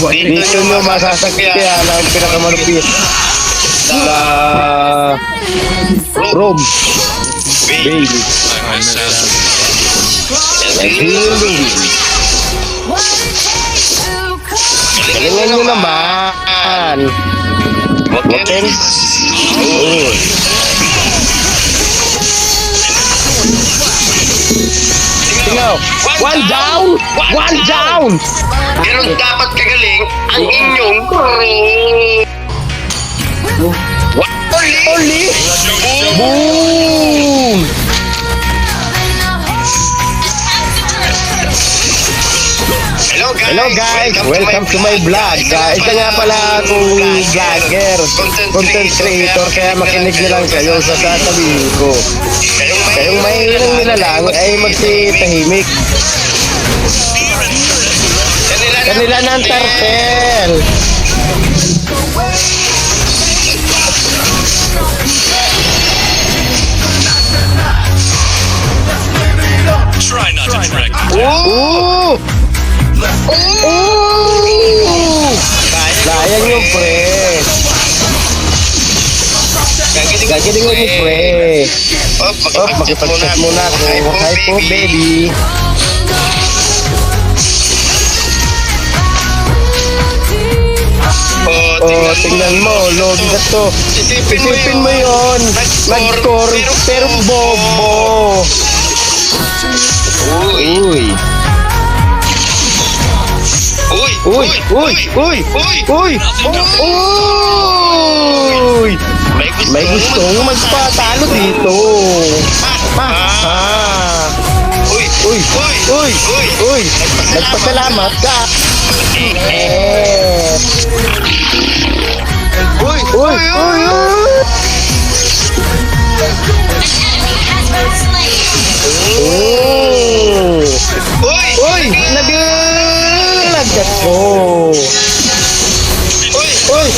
Dito nyo masasakyan ang pinakamalupit na Rome Bailey. Galingan nyo naman. Okay. Tingnan. One down. One down. Pero dapat kagaling ang inyong Only. Boom. Hello guys, welcome to my vlog. Isa nga pala akong vlogger, content creator, kaya makinig na lang kayo sa sasabihin ko. Kayong mahirang nila lang ay magsitahimik. Kanila ng tartel. Try not to track them. Ooh! Ooh! Sayang yung pre. Gagaling mo yung pre. Makipag-chat muna ako. Hi po, baby. Oh, tingnan mo, logi na to. Isipin mo yun. Nag-score, pero bobo. Uy. Uy! May gustong magpatalo dito. Uy! Nagpasalamat ka. Uy! Naglagat ko. Uy!